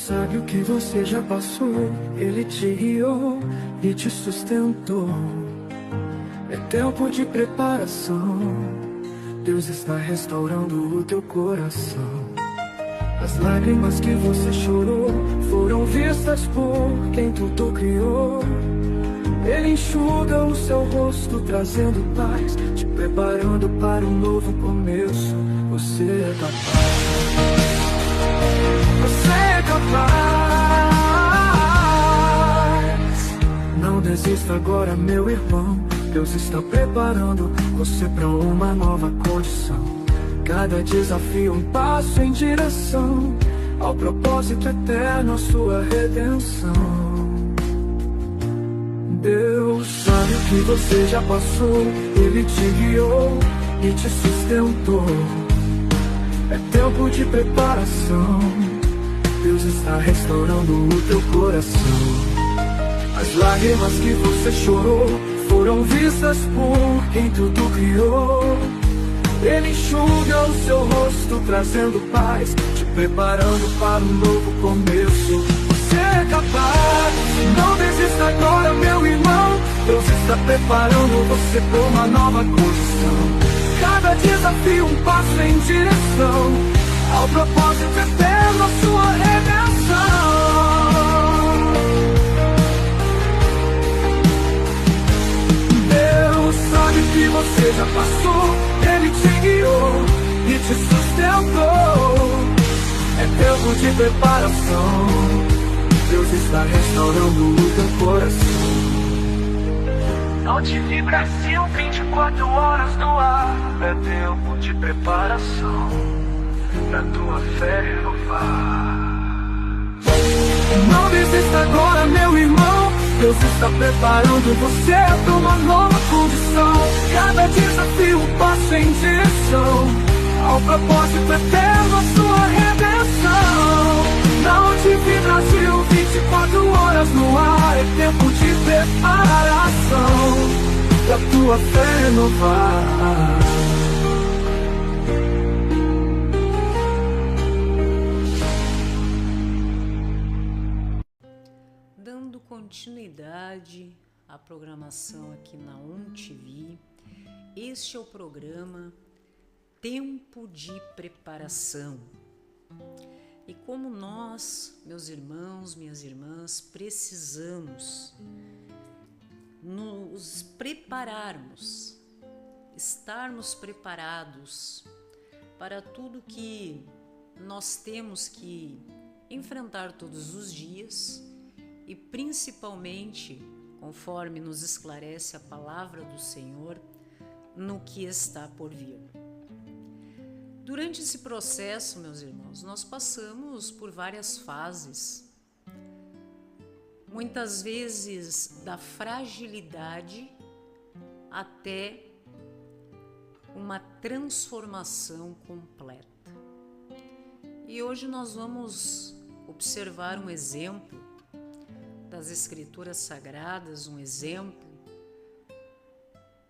sabe o que você já passou. Ele te guiou e te sustentou. É tempo de preparação. Deus está restaurando o teu coração. As lágrimas que você chorou foram vistas por quem tudo criou. Ele enxuga o seu rosto, trazendo paz, te preparando para um novo começo. Você é capaz. Você é capaz. Não desista agora, meu irmão. Deus está preparando você para uma nova condição. Cada desafio um passo em direção ao propósito eterno, a sua redenção. Deus sabe o que você já passou. Ele te guiou e te sustentou. É tempo de preparação. Deus está restaurando o teu coração. As lágrimas que você chorou foram vistas por quem tudo criou. Ele enxuga o seu rosto, trazendo paz, te preparando para um novo começo. Você é capaz. Não desista agora, meu irmão. Deus está preparando você para uma nova condição. Cada desafio um passo em direção ao propósito eterno, a sua redenção. Deus sabe que você já passou. Ele te guiou e te sustentou. É tempo de preparação. Deus está restaurando o teu coração. Note Brasil, 24 horas no ar. É tempo de preparação pra tua fé renovar. Não desista agora, meu irmão. Deus está preparando você para uma nova condição. Cada desafio um passo em direção ao propósito eterno, a sua redenção. Na TV Brasil, 24 horas no ar. É tempo de preparação pra tua fé renovar. Dando continuidade à programação aqui na TV, este é o programa Tempo de Preparação. E como nós, meus irmãos, minhas irmãs, precisamos nos prepararmos, estarmos preparados para tudo que nós temos que enfrentar todos os dias e principalmente, conforme nos esclarece a palavra do Senhor, no que está por vir. Durante esse processo, meus irmãos, nós passamos por várias fases. Muitas vezes da fragilidade até uma transformação completa. E hoje nós vamos observar um exemplo das Escrituras Sagradas, um exemplo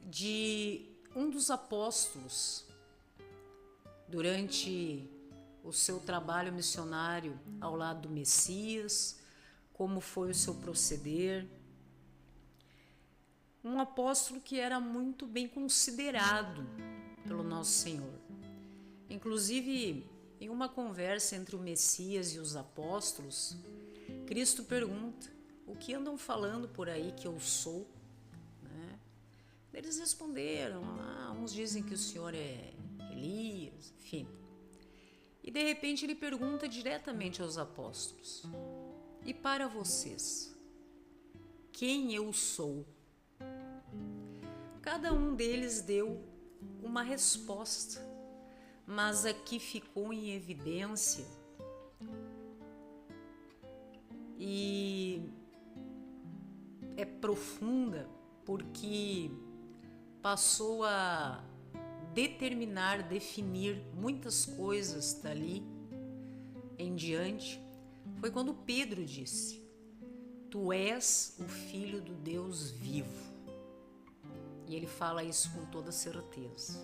de um dos apóstolos durante o seu trabalho missionário ao lado do Messias, como foi o seu proceder. Um apóstolo que era muito bem considerado pelo nosso Senhor. Inclusive, em uma conversa entre o Messias e os apóstolos, Cristo pergunta: o que andam falando por aí que eu sou? Né? Eles responderam: uns dizem que o Senhor é Elias, enfim. E de repente ele pergunta diretamente aos apóstolos: e para vocês, quem eu sou? Cada um deles deu uma resposta, mas aqui ficou em evidência e é profunda, porque passou a determinar, definir muitas coisas dali em diante. Foi quando Pedro disse: tu és o Filho do Deus vivo. E ele fala isso com toda certeza.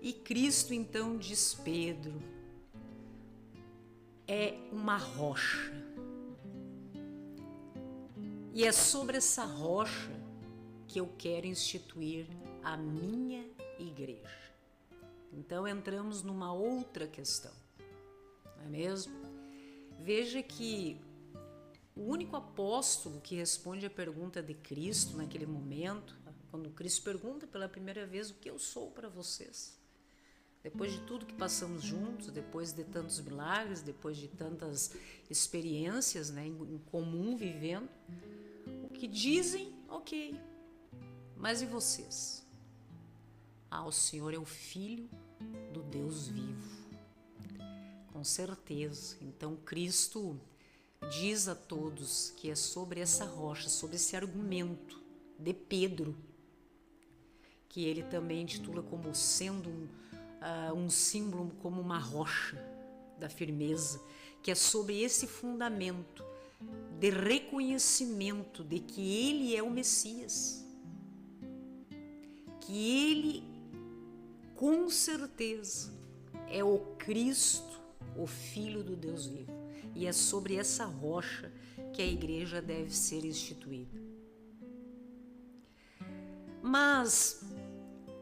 E Cristo então diz: Pedro, é uma rocha. E é sobre essa rocha que eu quero instituir a minha igreja. Então entramos numa outra questão, não é mesmo? Veja que o único apóstolo que responde à pergunta de Cristo naquele momento, quando Cristo pergunta pela primeira vez o que eu sou para vocês, depois de tudo que passamos juntos, depois de tantos milagres, depois de tantas experiências, né, em comum vivendo, o que dizem, ok, mas e vocês? O Senhor é o Filho do Deus vivo, com certeza. Então Cristo diz a todos que é sobre essa rocha, sobre esse argumento de Pedro, que ele também intitula como sendo um símbolo, como uma rocha da firmeza, que é sobre esse fundamento de reconhecimento de que ele é o Messias, que ele com certeza é o Cristo, o Filho do Deus vivo. E é sobre essa rocha que a igreja deve ser instituída. Mas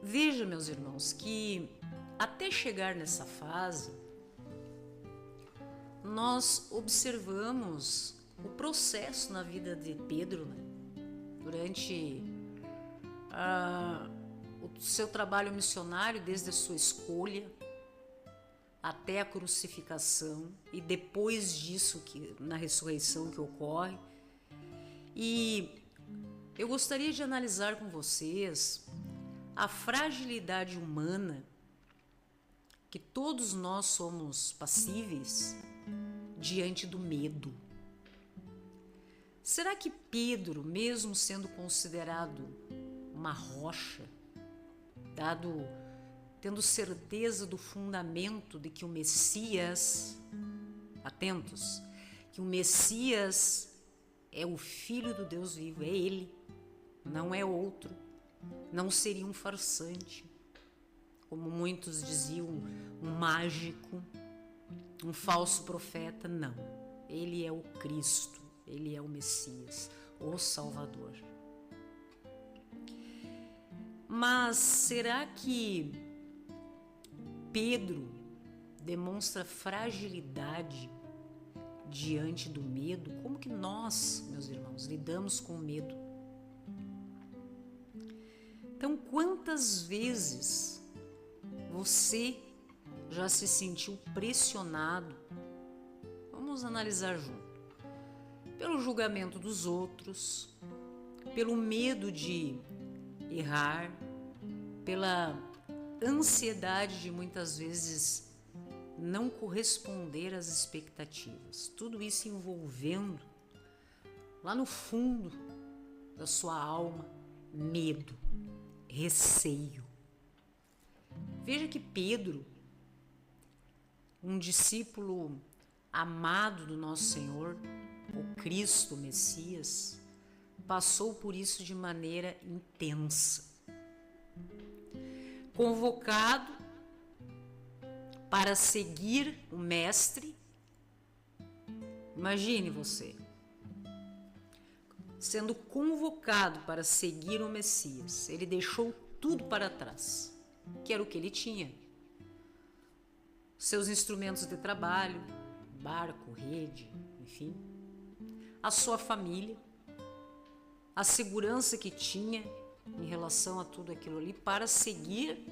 veja, meus irmãos, que até chegar nessa fase, nós observamos o processo na vida de Pedro, né? Durante o seu trabalho missionário, desde a sua escolha até a crucificação e depois disso, na ressurreição que ocorre. E eu gostaria de analisar com vocês a fragilidade humana que todos nós somos passíveis diante do medo. Será que Pedro, mesmo sendo considerado uma rocha, tendo certeza do fundamento de que o Messias, atentos, que o Messias é o Filho do Deus vivo, é ele, não é outro, não seria um farsante, como muitos diziam, um mágico, um falso profeta, não. Ele é o Cristo, ele é o Messias, o Salvador. Mas será que Pedro demonstra fragilidade diante do medo? Como que nós, meus irmãos, lidamos com o medo? Então, quantas vezes você já se sentiu pressionado? Vamos analisar junto. Pelo julgamento dos outros, pelo medo de errar, pela ansiedade de muitas vezes não corresponder às expectativas. Tudo isso envolvendo lá no fundo da sua alma medo, receio. Veja que Pedro, um discípulo amado do nosso Senhor, o Cristo, o Messias, passou por isso de maneira intensa. Convocado para seguir o Mestre, imagine você, sendo convocado para seguir o Messias, ele deixou tudo para trás, que era o que ele tinha. Seus instrumentos de trabalho, barco, rede, enfim, a sua família, a segurança que tinha em relação a tudo aquilo ali, para seguir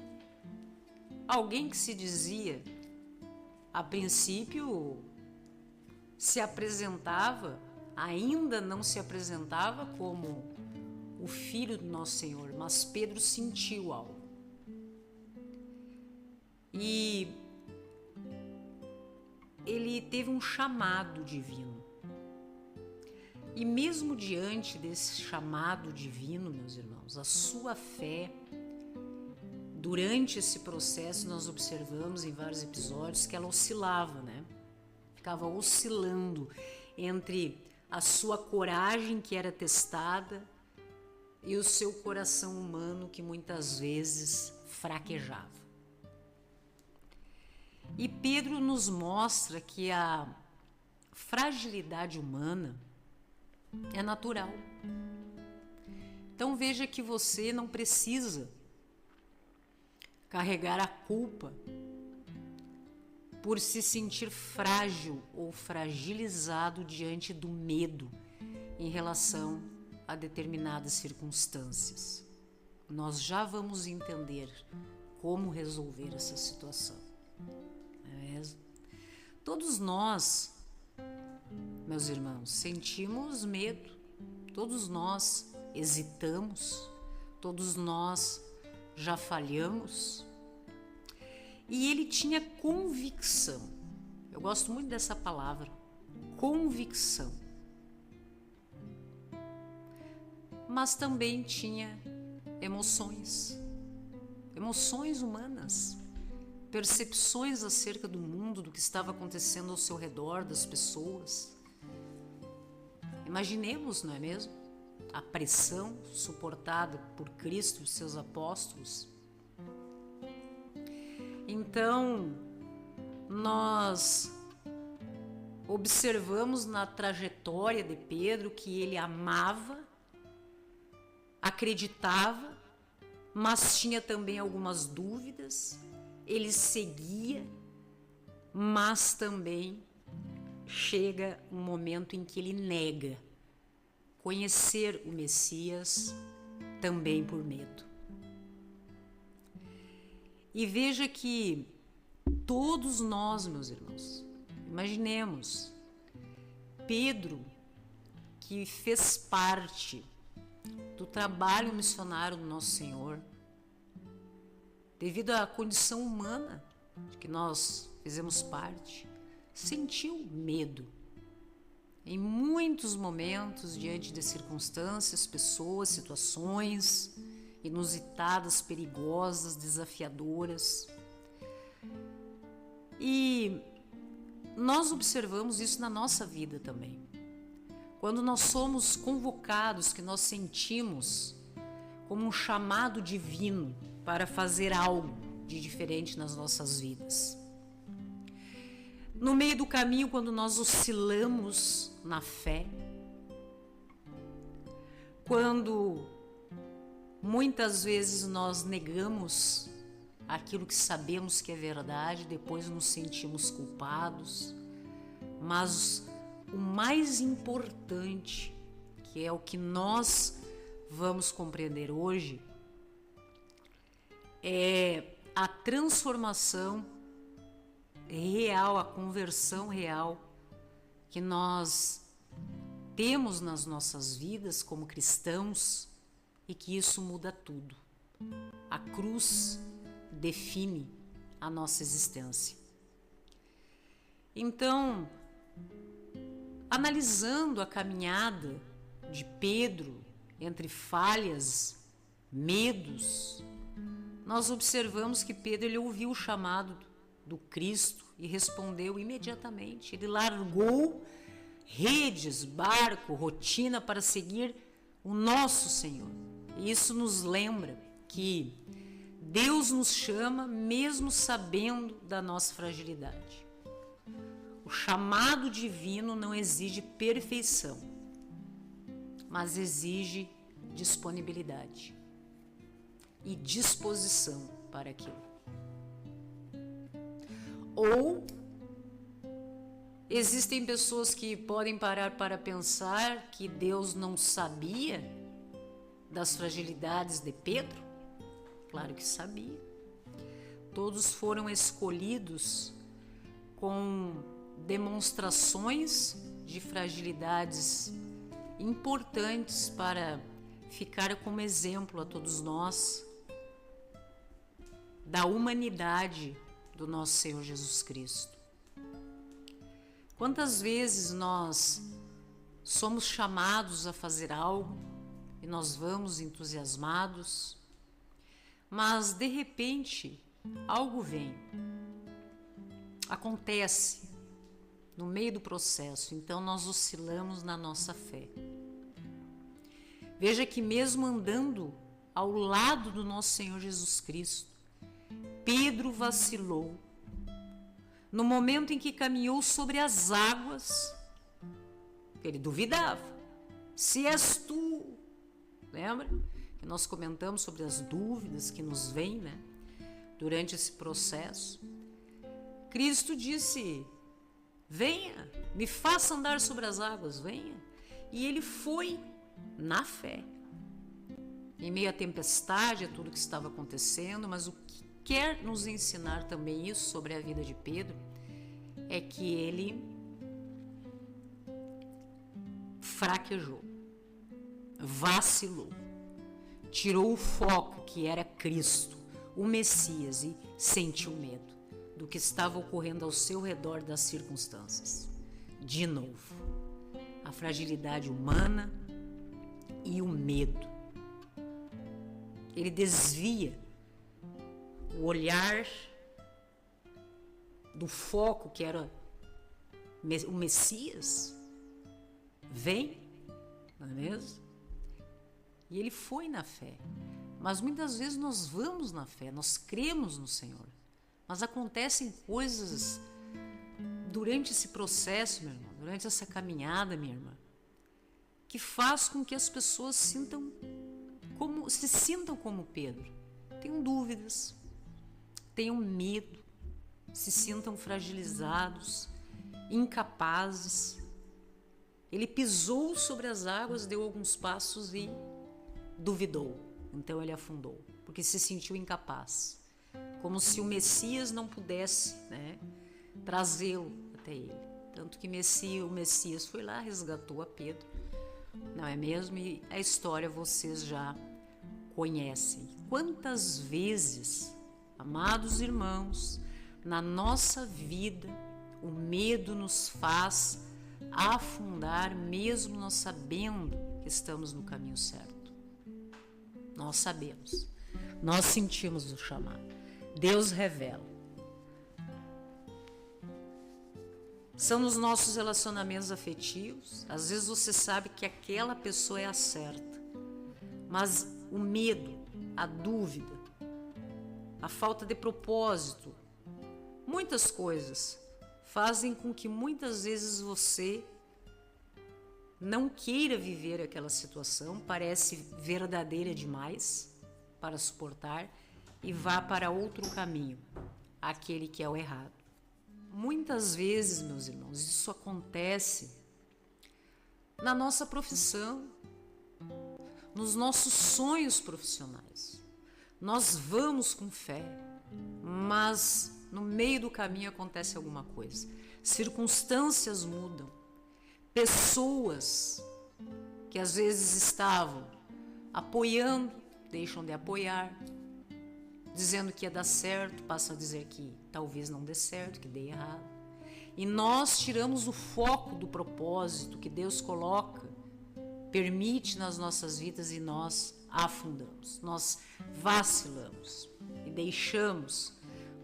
alguém que se dizia, a princípio, se apresentava, ainda não se apresentava como o Filho do nosso Senhor, mas Pedro sentiu algo. E ele teve um chamado divino. E mesmo diante desse chamado divino, meus irmãos, a sua fé, durante esse processo nós observamos em vários episódios que ela oscilava, né? Ficava oscilando entre a sua coragem que era testada e o seu coração humano que muitas vezes fraquejava. E Pedro nos mostra que a fragilidade humana é natural. Então veja que você não precisa carregar a culpa por se sentir frágil ou fragilizado diante do medo em relação a determinadas circunstâncias. Nós já vamos entender como resolver essa situação. Não é mesmo? Todos nós, meus irmãos, sentimos medo, todos nós hesitamos, todos nós já falhamos. E ele tinha convicção. Eu gosto muito dessa palavra, convicção. Mas também tinha emoções humanas, percepções acerca do mundo, do que estava acontecendo ao seu redor, das pessoas. Imaginemos, não é mesmo? A pressão suportada por Cristo e os seus apóstolos. Então, nós observamos na trajetória de Pedro que ele amava, acreditava, mas tinha também algumas dúvidas. Ele seguia, mas também chega um momento em que ele nega conhecer o Messias, também por medo. E veja que todos nós, meus irmãos, imaginemos Pedro, que fez parte do trabalho missionário do nosso Senhor, devido à condição humana de que nós fizemos parte, sentiu medo em muitos momentos diante de circunstâncias, pessoas, situações inusitadas, perigosas, desafiadoras. E nós observamos isso na nossa vida também. Quando nós somos convocados, que nós sentimos como um chamado divino para fazer algo de diferente nas nossas vidas. No meio do caminho, quando nós oscilamos na fé, quando muitas vezes nós negamos aquilo que sabemos que é verdade, depois nos sentimos culpados, mas o mais importante, que é o que nós vamos compreender hoje, é a transformação real, a conversão real que nós temos nas nossas vidas como cristãos, e que isso muda tudo. A cruz define a nossa existência. Então, analisando a caminhada de Pedro entre falhas, medos, nós observamos que Pedro ele ouviu o chamado do Cristo e respondeu imediatamente. Ele largou redes, barco, rotina para seguir o nosso Senhor. E isso nos lembra que Deus nos chama mesmo sabendo da nossa fragilidade. O chamado divino não exige perfeição, mas exige disponibilidade e disposição para aquilo. Ou existem pessoas que podem parar para pensar que Deus não sabia das fragilidades de Pedro? Claro que sabia. Todos foram escolhidos com demonstrações de fragilidades importantes para ficar como exemplo a todos nós da humanidade do nosso Senhor Jesus Cristo. Quantas vezes nós somos chamados a fazer algo e nós vamos entusiasmados, mas de repente algo vem, acontece no meio do processo, então nós oscilamos na nossa fé. Veja que mesmo andando ao lado do nosso Senhor Jesus Cristo, Pedro vacilou. No momento em que caminhou sobre as águas, Ele duvidava. Se és tu, lembra? Que nós comentamos sobre as dúvidas que nos vêm, né? Durante esse processo. Cristo disse, venha, me faça andar sobre as águas, venha. E ele foi na fé. Em meio à tempestade, a tudo que estava acontecendo, mas o que quer nos ensinar também isso sobre a vida de Pedro é que ele fraquejou, vacilou, tirou o foco que era Cristo, o Messias, e sentiu medo do que estava ocorrendo ao seu redor, das circunstâncias. De novo, a fragilidade humana e o medo. Ele desvia o olhar do foco que era o Messias. Vem, não é mesmo? E ele foi na fé. Mas muitas vezes nós vamos na fé, nós cremos no Senhor. Mas acontecem coisas durante esse processo, meu irmão, durante essa caminhada, minha irmã, que faz com que as pessoas se sintam como Pedro. Tenham dúvidas, tenham medo, se sintam fragilizados, incapazes. Ele pisou sobre as águas, deu alguns passos e duvidou. Então ele afundou, porque se sentiu incapaz. Como se o Messias não pudesse, né, trazê-lo até ele. Tanto que o Messias foi lá, resgatou a Pedro. Não é mesmo? E a história vocês já conhecem. Quantas vezes, amados irmãos, na nossa vida, o medo nos faz afundar, mesmo nós sabendo que estamos no caminho certo. Nós sabemos, nós sentimos o chamado. Deus revela. São nos nossos relacionamentos afetivos. Às vezes você sabe que aquela pessoa é a certa, mas o medo, a dúvida, a falta de propósito, muitas coisas fazem com que muitas vezes você não queira viver aquela situação, parece verdadeira demais para suportar e vá para outro caminho, aquele que é o errado. Muitas vezes, meus irmãos, isso acontece na nossa profissão, nos nossos sonhos profissionais. Nós vamos com fé, mas no meio do caminho acontece alguma coisa. Circunstâncias mudam. Pessoas que às vezes estavam apoiando, deixam de apoiar, dizendo que ia dar certo, passam a dizer que talvez não dê certo, que dê errado. E nós tiramos o foco do propósito que Deus coloca, permite nas nossas vidas, e nós afundamos, nós vacilamos e deixamos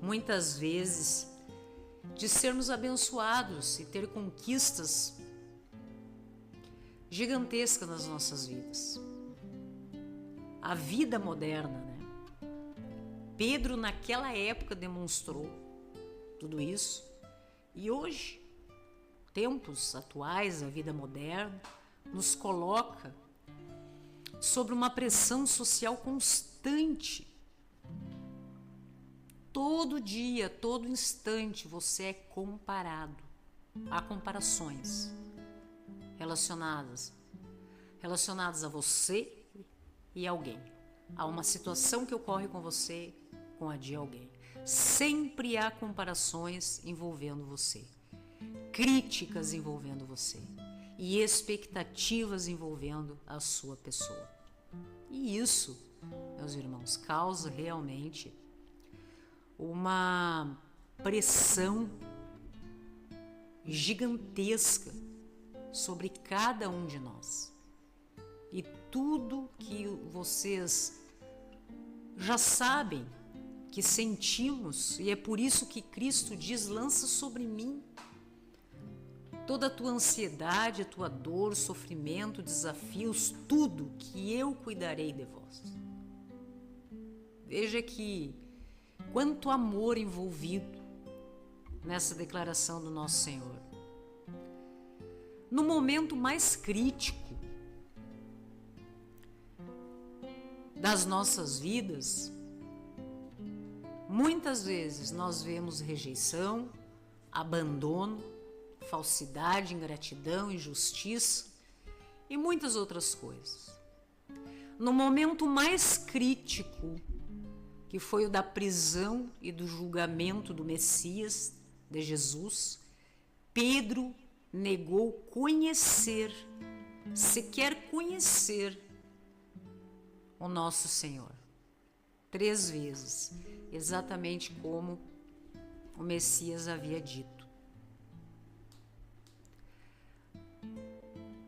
muitas vezes de sermos abençoados e ter conquistas gigantescas nas nossas vidas. A vida moderna, né? Pedro naquela época demonstrou tudo isso, e hoje, tempos atuais, a vida moderna nos coloca sobre uma pressão social constante. Todo dia, todo instante você é comparado. Há comparações relacionadas a você e alguém. Há uma situação que ocorre com você, com a de alguém. Sempre há comparações envolvendo você, críticas envolvendo você e expectativas envolvendo a sua pessoa. E isso, meus irmãos, causa realmente uma pressão gigantesca sobre cada um de nós. E tudo que vocês já sabem que sentimos, e é por isso que Cristo diz: lança sobre mim toda a tua ansiedade, a tua dor, sofrimento, desafios, tudo, que eu cuidarei de vós. Veja que quanto amor envolvido nessa declaração do nosso Senhor. no momento mais crítico das nossas vidas, muitas vezes nós vemos rejeição, abandono, falsidade, ingratidão, injustiça e muitas outras coisas. No momento mais crítico, que foi o da prisão e do julgamento do Messias, de Jesus, Pedro negou conhecer, sequer conhecer o nosso Senhor. 3 vezes, exatamente como o Messias havia dito.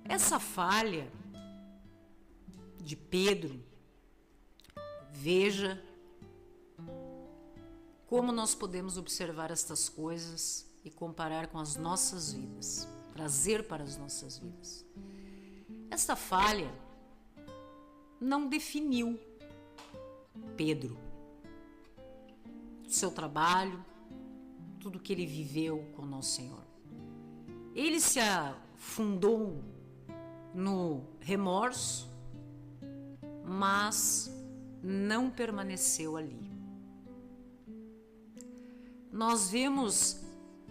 Essa falha de Pedro, veja como nós podemos observar estas coisas e comparar com as nossas vidas, trazer para as nossas vidas. Esta falha não definiu Pedro, seu trabalho, tudo que ele viveu com o nosso Senhor. Ele se afundou no remorso, mas não permaneceu ali. Nós vemos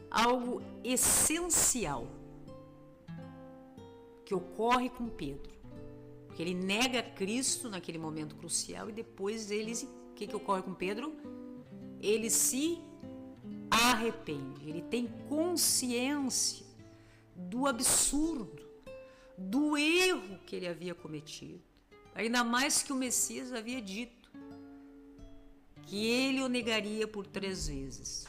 algo essencial que ocorre com Pedro, porque ele nega Cristo naquele momento crucial e depois o que ocorre com Pedro? Ele se arrepende, ele tem consciência do absurdo, do erro que ele havia cometido, ainda mais que o Messias havia dito que ele o negaria por 3 vezes.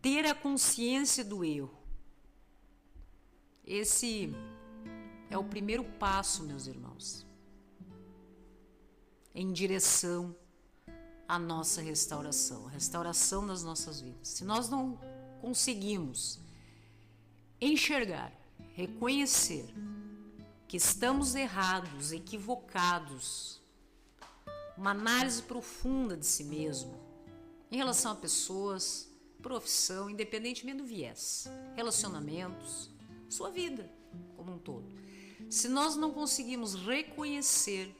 Ter a consciência do erro, esse é o primeiro passo, meus irmãos, em direção à nossa restauração, a restauração das nossas vidas. Se nós não conseguimos enxergar, reconhecer que estamos errados, equivocados, uma análise profunda de si mesmo, em relação a pessoas, profissão, independentemente do viés, relacionamentos, sua vida como um todo. Se nós não conseguimos reconhecer,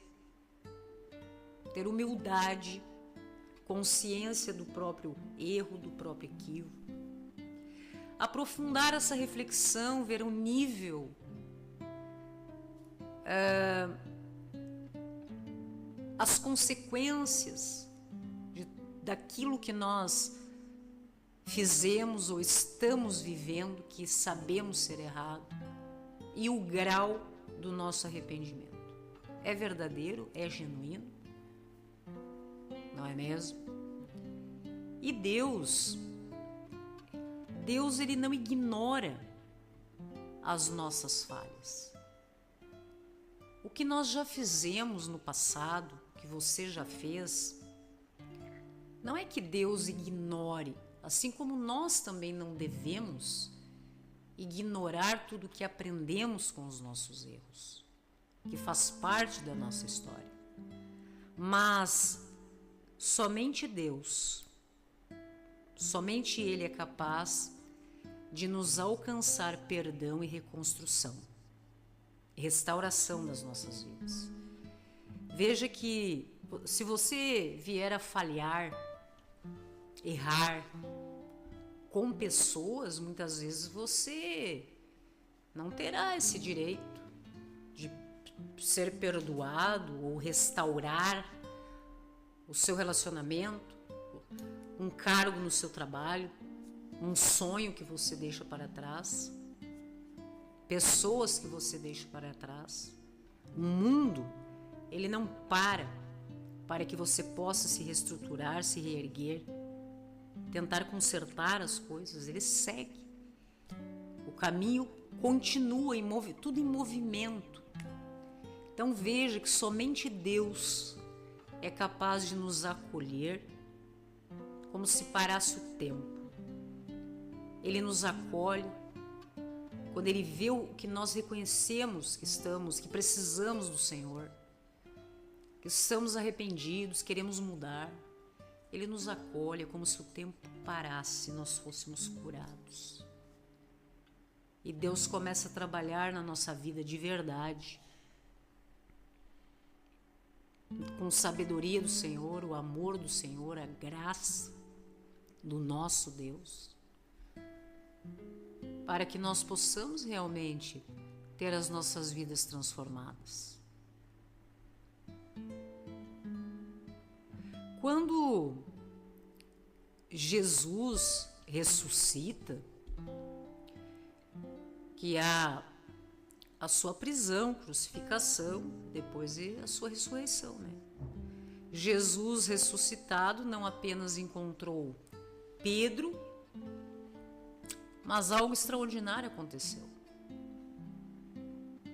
ter humildade, consciência do próprio erro, do próprio equívoco, aprofundar essa reflexão, ver o nível as consequências daquilo que nós fizemos ou estamos vivendo, que sabemos ser errado, e o grau do nosso arrependimento. É verdadeiro? É genuíno? Não é mesmo? E Deus ele não ignora as nossas falhas. O que nós já fizemos no passado, que você já fez, não é que Deus ignore, assim como nós também não devemos ignorar tudo que aprendemos com os nossos erros, que faz parte da nossa história. Mas somente Deus, somente Ele é capaz de nos alcançar perdão e reconstrução, restauração das nossas vidas. Veja que se você vier a falhar, errar com pessoas, muitas vezes você não terá esse direito de ser perdoado ou restaurar o seu relacionamento, um cargo no seu trabalho, um sonho que você deixa para trás, pessoas que você deixa para trás. O mundo, ele não para que você possa se reestruturar, se reerguer, tentar consertar as coisas. Ele segue. O caminho continua, tudo em movimento. Então veja que somente Deus é capaz de nos acolher como se parasse o tempo. Ele nos acolhe quando Ele vê o que nós reconhecemos que precisamos do Senhor, que estamos arrependidos, queremos mudar. Ele nos acolhe como se o tempo parasse e nós fôssemos curados. e Deus começa a trabalhar na nossa vida de verdade, com sabedoria do Senhor, o amor do Senhor, a graça do nosso Deus, para que nós possamos realmente ter as nossas vidas transformadas. Quando Jesus ressuscita, que há a sua prisão, crucificação, depois a sua ressurreição, né? Jesus ressuscitado não apenas encontrou Pedro, mas algo extraordinário aconteceu.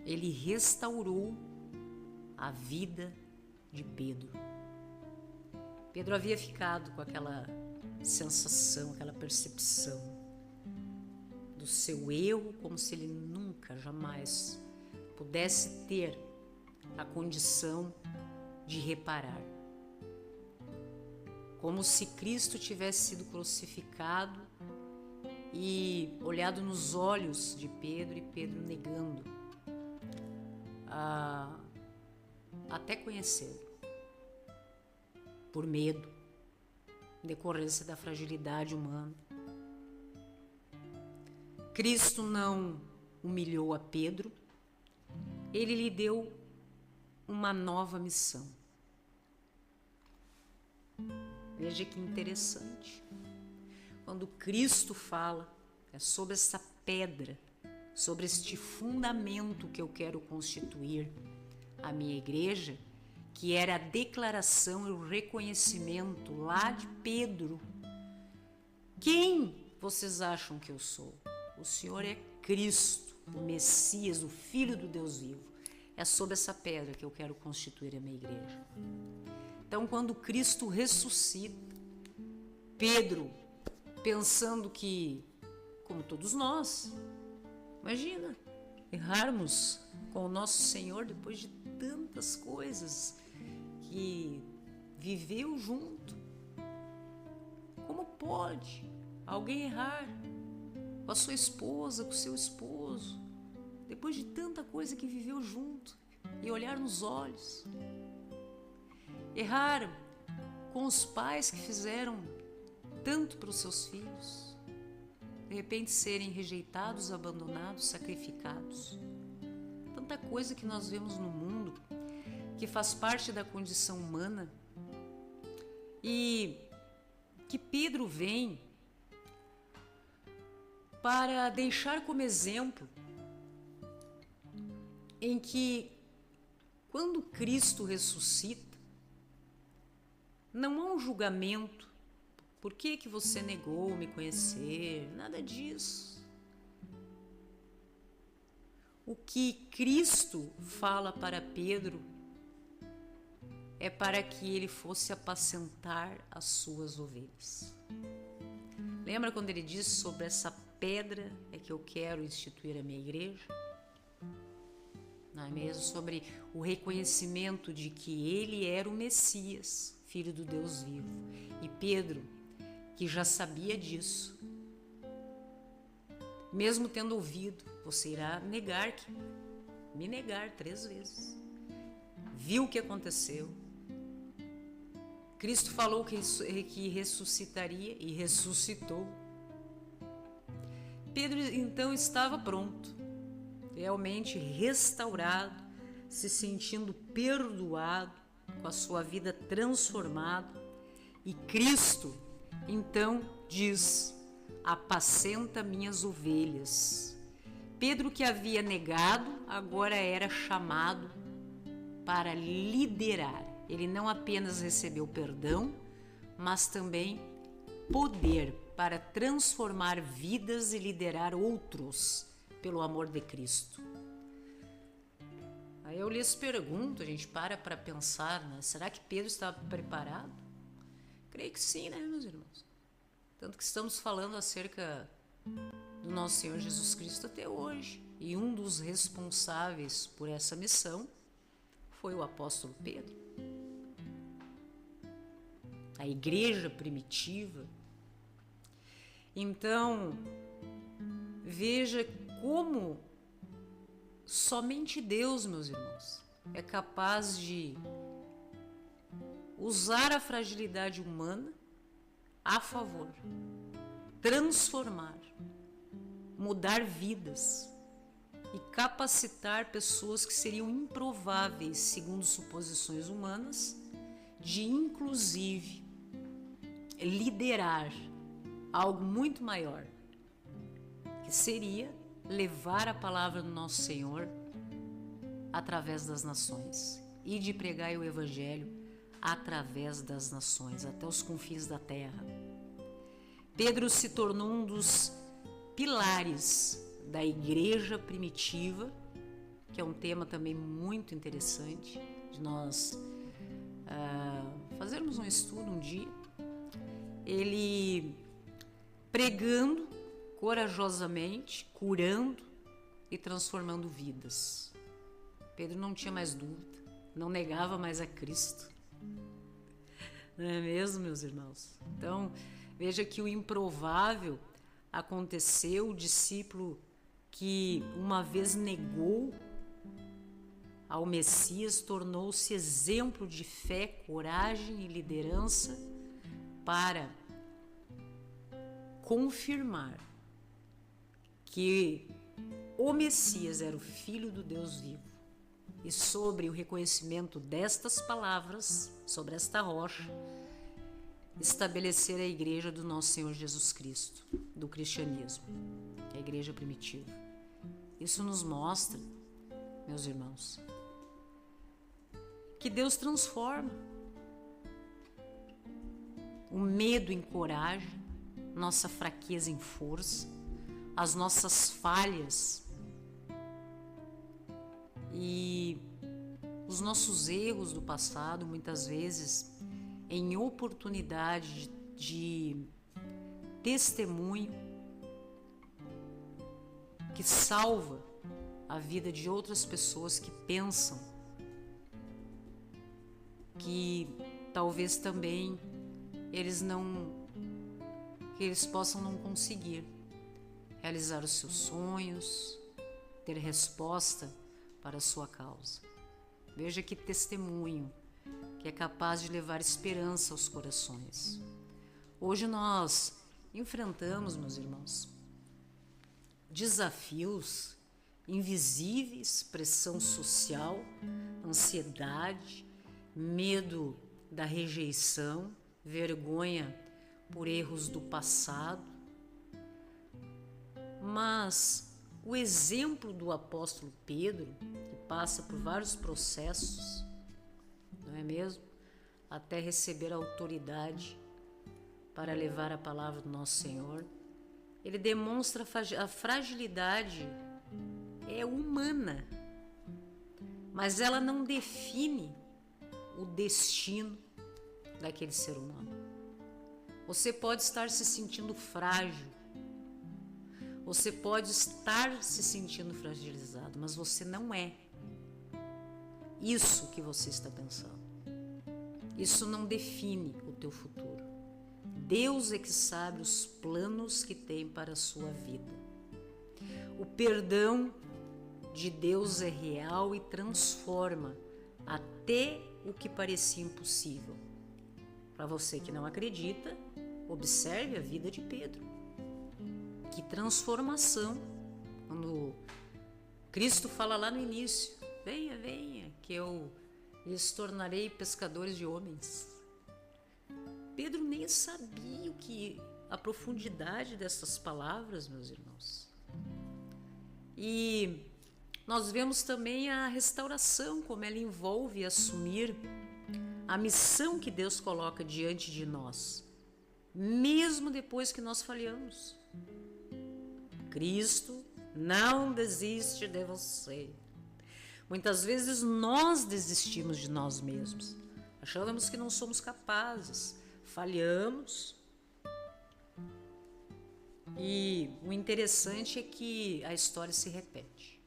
Ele restaurou a vida de Pedro. Pedro havia ficado com aquela sensação, aquela percepção do seu erro, como se ele nunca, jamais pudesse ter a condição de reparar. Como se Cristo tivesse sido crucificado e olhado nos olhos de Pedro, e Pedro negando até conhecê-lo, por medo, em decorrência da fragilidade humana. Cristo não humilhou a Pedro, ele lhe deu uma nova missão. Veja que interessante. Quando Cristo fala, é sobre essa pedra, sobre este fundamento que eu quero constituir a minha igreja, que era a declaração e o reconhecimento lá de Pedro. Quem vocês acham que eu sou? O Senhor é Cristo, o Messias, o Filho do Deus vivo. É sobre essa pedra que eu quero constituir a minha igreja. Então, quando Cristo ressuscita, Pedro, pensando que, como todos nós, imagina, errarmos com o nosso Senhor depois de tantas coisas que viveu junto. Como pode alguém errar com a sua esposa, com o seu esposo, depois de tanta coisa que viveu junto, e olhar nos olhos? Errar com os pais que fizeram tanto para os seus filhos, de repente serem rejeitados, abandonados, sacrificados. Tanta coisa que nós vemos no mundo que faz parte da condição humana, e que Pedro vem para deixar como exemplo em que, quando Cristo ressuscita, não há um julgamento. Por que você negou me conhecer? Nada disso. O que Cristo fala para Pedro é para que ele fosse apacentar as suas ovelhas. Lembra quando ele disse sobre essa pedra é que eu quero instituir a minha igreja? Não é mesmo? Sobre o reconhecimento de que ele era o Messias, Filho do Deus vivo. E Pedro, que já sabia disso, mesmo tendo ouvido, você irá me negar 3 vezes. Viu o que aconteceu. Cristo falou que ressuscitaria e ressuscitou. Pedro então estava pronto, realmente restaurado, se sentindo perdoado, com a sua vida transformada. E Cristo então diz: apacenta minhas ovelhas. Pedro, que havia negado, agora era chamado para liderar. Ele não apenas recebeu perdão, mas também poder para transformar vidas e liderar outros pelo amor de Cristo. Aí eu lhes pergunto, a gente para pensar, né? Será que Pedro estava preparado? Creio que sim, né, meus irmãos? Tanto que estamos falando acerca do nosso Senhor Jesus Cristo até hoje. E um dos responsáveis por essa missão foi o apóstolo Pedro. A igreja primitiva. Então, veja como somente Deus, meus irmãos, é capaz de usar a fragilidade humana a favor, transformar, mudar vidas e capacitar pessoas que seriam improváveis, segundo suposições humanas, de inclusive liderar algo muito maior, que seria levar a palavra do nosso Senhor através das nações e de pregar o Evangelho através das nações, até os confins da terra. Pedro se tornou um dos pilares da igreja primitiva, que é um tema também muito interessante de nós fazermos um estudo um dia. Ele pregando corajosamente, curando e transformando vidas. Pedro não tinha mais dúvida, não negava mais a Cristo. Não é mesmo, meus irmãos? Então, veja que o improvável aconteceu. O discípulo que uma vez negou ao Messias tornou-se exemplo de fé, coragem e liderança para confirmar que o Messias era o Filho do Deus vivo. E sobre o reconhecimento destas palavras, sobre esta rocha, estabelecer a igreja do nosso Senhor Jesus Cristo, do cristianismo, que é a igreja primitiva. Isso nos mostra, meus irmãos, que Deus transforma o medo em coragem, nossa fraqueza em força, as nossas falhas e os nossos erros do passado, muitas vezes em oportunidade de testemunho que salva a vida de outras pessoas que pensam que talvez também eles possam não conseguir realizar os seus sonhos, ter resposta para a sua causa. Veja que testemunho que é capaz de levar esperança aos corações. Hoje nós enfrentamos, meus irmãos, desafios invisíveis, pressão social, ansiedade, medo da rejeição, vergonha por erros do passado. Mas o exemplo do apóstolo Pedro, que passa por vários processos, não é mesmo? Até receber a autoridade para levar a palavra do nosso Senhor, ele demonstra a fragilidade humana, mas ela não define o destino daquele ser humano. Você pode estar se sentindo frágil, você pode estar se sentindo fragilizado, mas você não é isso que você está pensando. Isso não define o teu futuro. Deus é que sabe os planos que tem para a sua vida. O perdão de Deus é real e transforma até o que parecia impossível. Para você que não acredita, observe a vida de Pedro. Que transformação! Quando Cristo fala lá no início, venha, venha, que eu lhes tornarei pescadores de homens. Pedro nem sabia a profundidade dessas palavras, meus irmãos. E nós vemos também a restauração, como ela envolve assumir a missão que Deus coloca diante de nós, mesmo depois que nós falhamos. Cristo não desiste de você. Muitas vezes nós desistimos de nós mesmos, achamos que não somos capazes, falhamos. E o interessante é que a história se repete.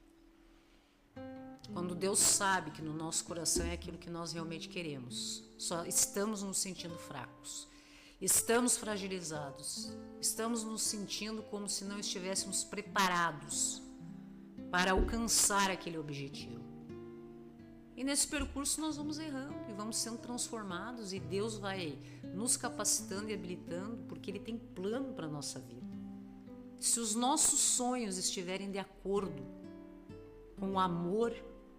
Quando Deus sabe que no nosso coração é aquilo que nós realmente queremos, só estamos nos sentindo fracos, estamos fragilizados, estamos nos sentindo como se não estivéssemos preparados para alcançar aquele objetivo. E nesse percurso nós vamos errando e vamos sendo transformados, e Deus vai nos capacitando e habilitando, porque Ele tem plano para a nossa vida. Se os nossos sonhos estiverem de acordo com o amor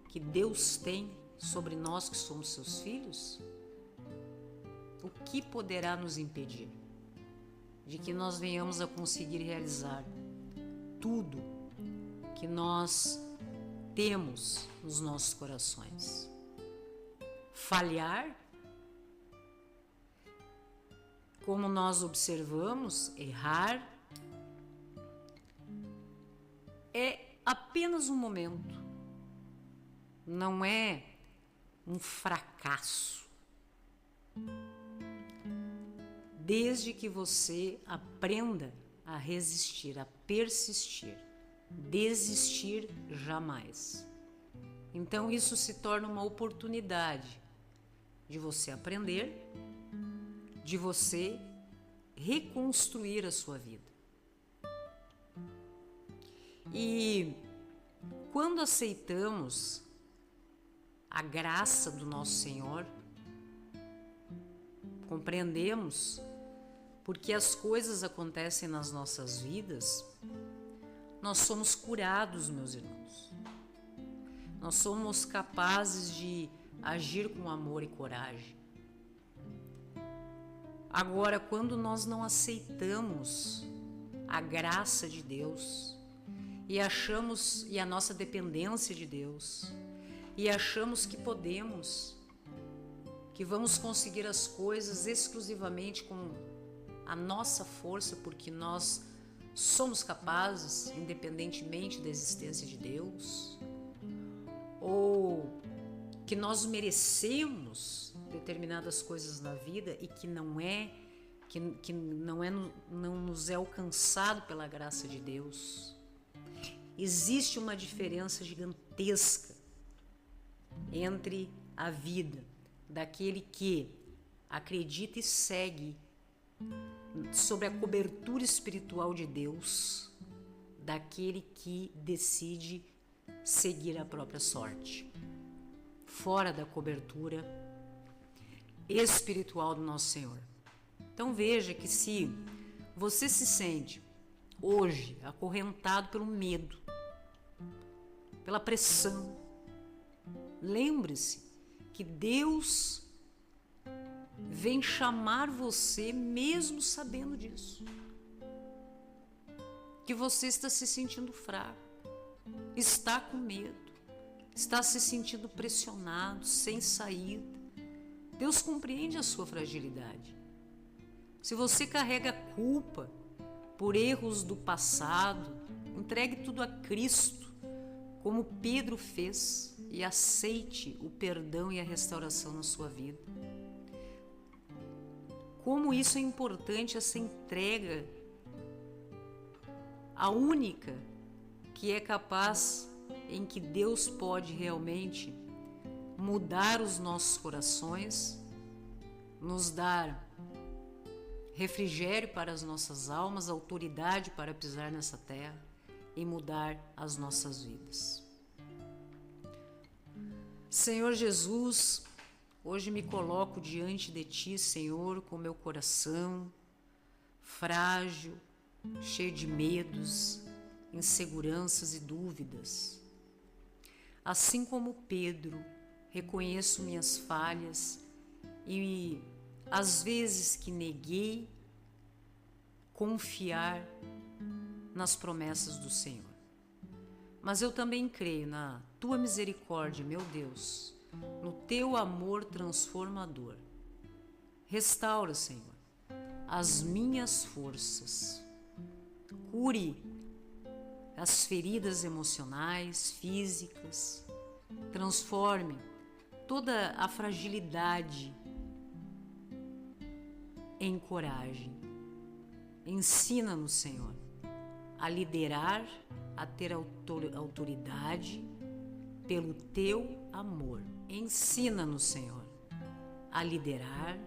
que Deus tem sobre nós que somos seus filhos, o que poderá nos impedir de que nós venhamos a conseguir realizar tudo que nós temos nos nossos corações? Falhar, como nós observamos, errar, é apenas um momento, não é um fracasso. Desde que você aprenda a resistir, a persistir, desistir jamais. Então isso se torna uma oportunidade de você aprender, de você reconstruir a sua vida. E quando aceitamos a graça do nosso Senhor, compreendemos porque as coisas acontecem nas nossas vidas, nós somos curados, meus irmãos. Nós somos capazes de agir com amor e coragem. Agora, quando nós não aceitamos a graça de Deus e achamos, e a nossa dependência de Deus, e achamos que podemos, que vamos conseguir as coisas exclusivamente com a nossa força, porque nós somos capazes, independentemente da existência de Deus, ou que nós merecemos determinadas coisas na vida e que não nos é alcançado pela graça de Deus. Existe uma diferença gigantesca entre a vida daquele que acredita e segue sobre a cobertura espiritual de Deus, daquele que decide seguir a própria sorte, fora da cobertura espiritual do nosso Senhor. Então veja que se você se sente hoje acorrentado pelo medo, pela pressão, lembre-se que Deus vem chamar você mesmo sabendo disso, que você está se sentindo fraco, está com medo, está se sentindo pressionado, sem saída. Deus compreende a sua fragilidade. Se você carrega culpa por erros do passado, entregue tudo a Cristo, como Pedro fez, e aceite o perdão e a restauração na sua vida. Como isso é importante, essa entrega, a única que é capaz, em que Deus pode realmente mudar os nossos corações, nos dar refrigério para as nossas almas, autoridade para pisar nessa terra e mudar as nossas vidas. Senhor Jesus, hoje me coloco diante de Ti, Senhor, com meu coração frágil, cheio de medos, inseguranças e dúvidas. Assim como Pedro, reconheço minhas falhas e as vezes que neguei confiar nas promessas do Senhor. Mas eu também creio na Tua misericórdia, meu Deus, no Teu amor transformador. Restaura, Senhor, as minhas forças. Cure as feridas emocionais, físicas. Transforme toda a fragilidade em coragem. Ensina-nos, Senhor, a liderar, a ter autoridade pelo Teu amor. Ensina-nos, Senhor, a liderar,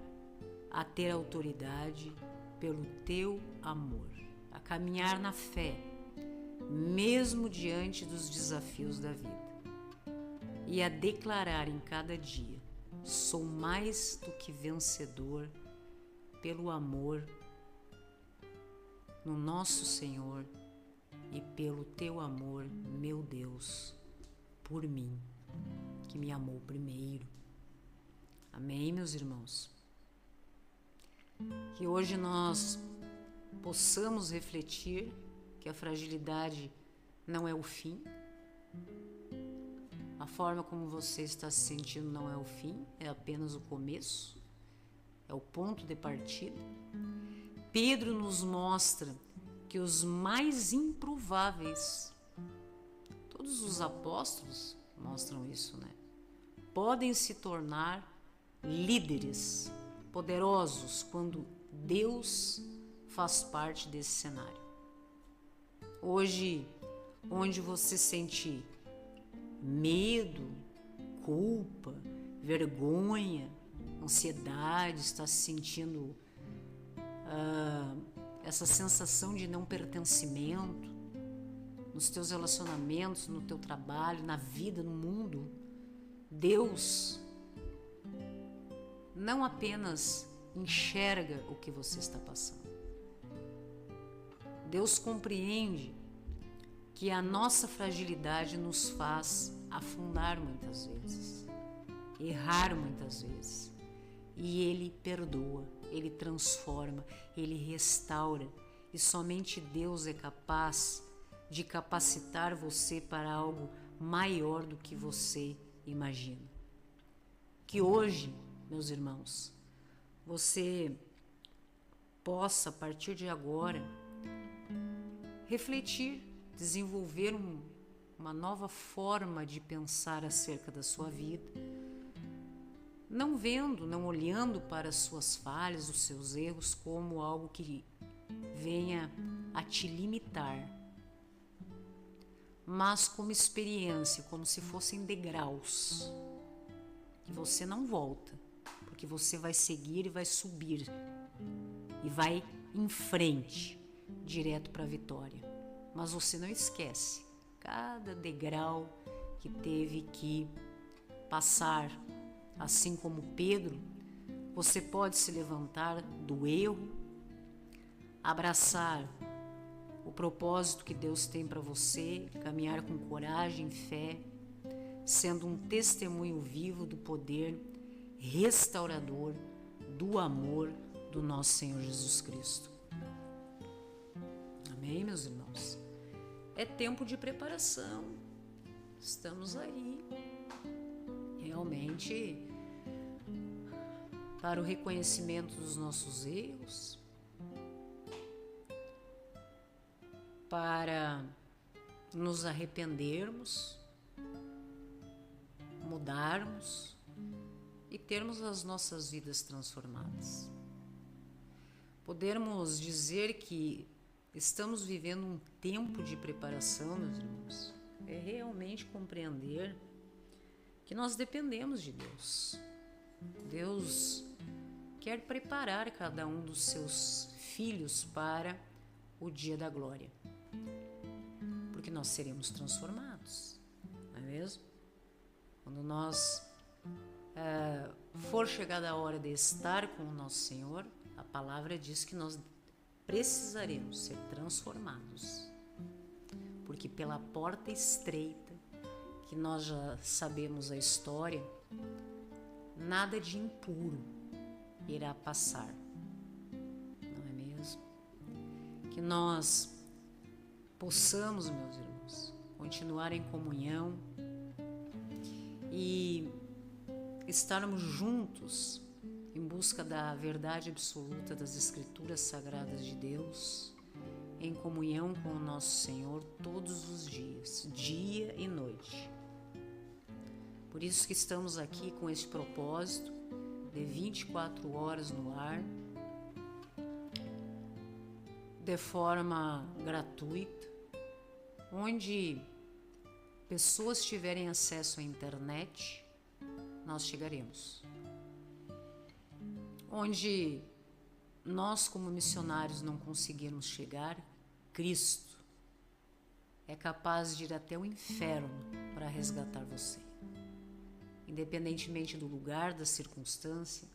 a ter autoridade pelo Teu amor, a caminhar na fé mesmo diante dos desafios da vida, e a declarar em cada dia: sou mais do que vencedor pelo amor no nosso Senhor e pelo teu amor, meu Deus, por mim, que me amou primeiro. Amém, meus irmãos? Que hoje nós possamos refletir que a fragilidade não é o fim. A forma como você está se sentindo não é o fim, é apenas o começo, é o ponto de partida. Pedro nos mostra que os mais improváveis, todos os apóstolos mostram isso, né? Podem se tornar líderes poderosos quando Deus faz parte desse cenário. Hoje, onde você sente medo, culpa, vergonha, ansiedade, está se sentindo essa sensação de não pertencimento nos teus relacionamentos, no teu trabalho, na vida, no mundo, Deus não apenas enxerga o que você está passando. Deus compreende que a nossa fragilidade nos faz afundar muitas vezes, errar muitas vezes. E Ele perdoa, Ele transforma, Ele restaura. E somente Deus é capaz de capacitar você para algo maior do que você imagina. Que hoje, meus irmãos, você possa, a partir de agora, refletir, desenvolver uma nova forma de pensar acerca da sua vida, não vendo, não olhando para as suas falhas, os seus erros como algo que venha a te limitar, mas como experiência, como se fossem degraus, que você não volta, porque você vai seguir e vai subir, e vai em frente, direto para a vitória. Mas você não esquece cada degrau que teve que passar. Assim como Pedro, você pode se levantar do erro, abraçar o propósito que Deus tem para você, caminhar com coragem e fé, sendo um testemunho vivo do poder restaurador, do amor do nosso Senhor Jesus Cristo. Amém, meus irmãos? É tempo de preparação. Estamos aí, realmente, para o reconhecimento dos nossos erros, para nos arrependermos, mudarmos e termos as nossas vidas transformadas. Podermos dizer que estamos vivendo um tempo de preparação, meus irmãos, é realmente compreender que nós dependemos de Deus. Deus quer preparar cada um dos seus filhos para o dia da glória, porque nós seremos transformados, não é mesmo? Quando nós for chegada a hora de estar com o nosso Senhor, a palavra diz que nós precisaremos ser transformados, porque pela porta estreita, que nós já sabemos a história, nada de impuro irá passar, não é mesmo? Que nós possamos, meus irmãos, continuar em comunhão e estarmos juntos em busca da verdade absoluta das Escrituras Sagradas de Deus, em comunhão com o nosso Senhor todos os dias, dia e noite. Por isso que estamos aqui com esse propósito de 24 horas no ar, de forma gratuita, onde pessoas tiverem acesso à internet, nós chegaremos. Onde nós, como missionários, não conseguirmos chegar, Cristo é capaz de ir até o inferno para resgatar você. Independentemente do lugar, da circunstância,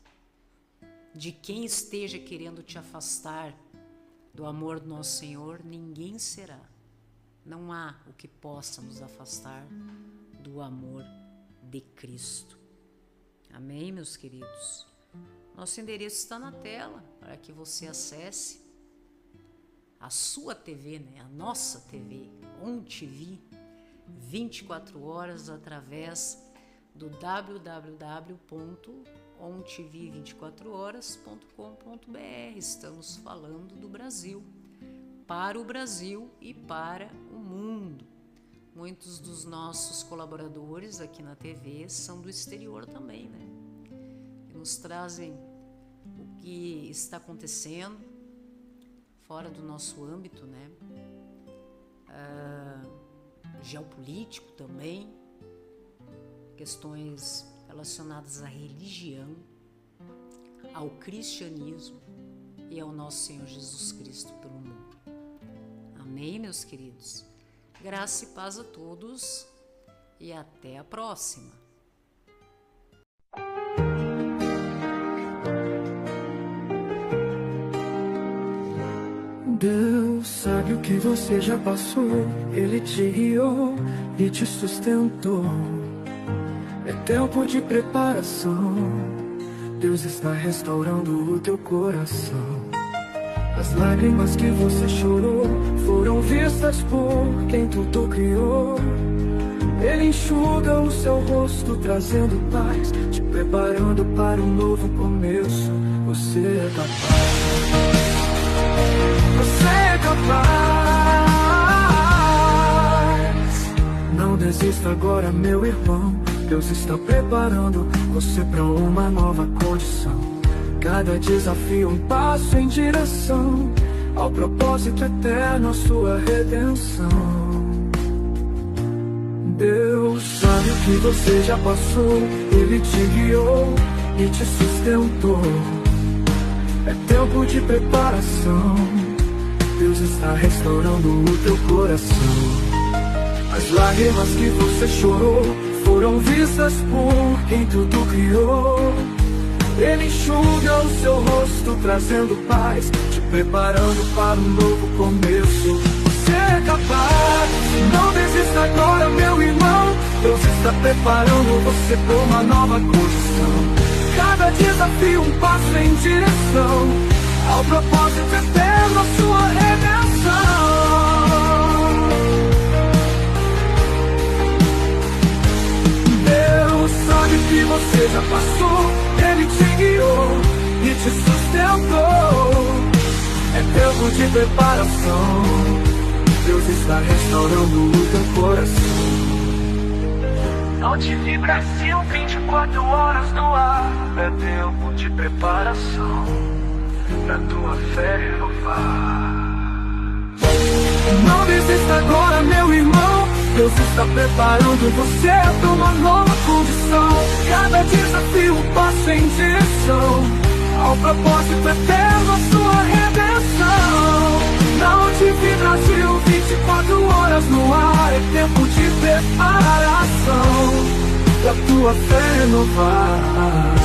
de quem esteja querendo te afastar do amor do nosso Senhor, ninguém será. Não há o que possa nos afastar do amor de Cristo. Amém, meus queridos? Nosso endereço está na tela para que você acesse a sua TV, a nossa TV, ONTV, 24 horas através do www.ontv24horas.com.br. Estamos falando do Brasil, para o Brasil e para o mundo. Muitos dos nossos colaboradores aqui na TV são do exterior também, e nos trazem o que está acontecendo fora do nosso âmbito, geopolítico também, questões relacionadas à religião, ao cristianismo e ao nosso Senhor Jesus Cristo pelo mundo. Amém, meus queridos? Graça e paz a todos e até a próxima. Deus sabe o que você já passou, Ele te guiou e te sustentou. É tempo de preparação, Deus está restaurando o teu coração. As lágrimas que você chorou foram vistas por quem tudo criou. Ele enxuga o seu rosto, trazendo paz, te preparando para um novo começo. Você é capaz. Você é capaz. Não desista agora, meu irmão. Deus está preparando você para uma nova condição. Cada desafio um passo em direção ao propósito eterno, a sua redenção. Deus sabe o que você já passou, Ele te guiou e te sustentou. É tempo de preparação, Deus está restaurando o teu coração. As lágrimas que você chorou foram vistas por quem tudo criou. Ele enxuga o seu rosto, trazendo paz, te preparando para um novo começo. Você é capaz, não desista agora, meu irmão. Deus está preparando você para uma nova condição. Cada desafio um passo em direção ao propósito eterno, a sua redenção. Deus sabe o que você já passou, Ele te guiou e te sustentou. É tempo de preparação, Deus está restaurando o teu coração. ONTV Brasil, 24 horas no ar. É tempo de preparação pra tua fé renovar. Não desista agora, meu irmão. Deus está preparando você para uma nova condição. Cada desafio um passo em direção ao propósito eterno, a sua redenção. Na ONTV Brasil, 24 horas no ar. É tempo de preparação pra tua fé renovar.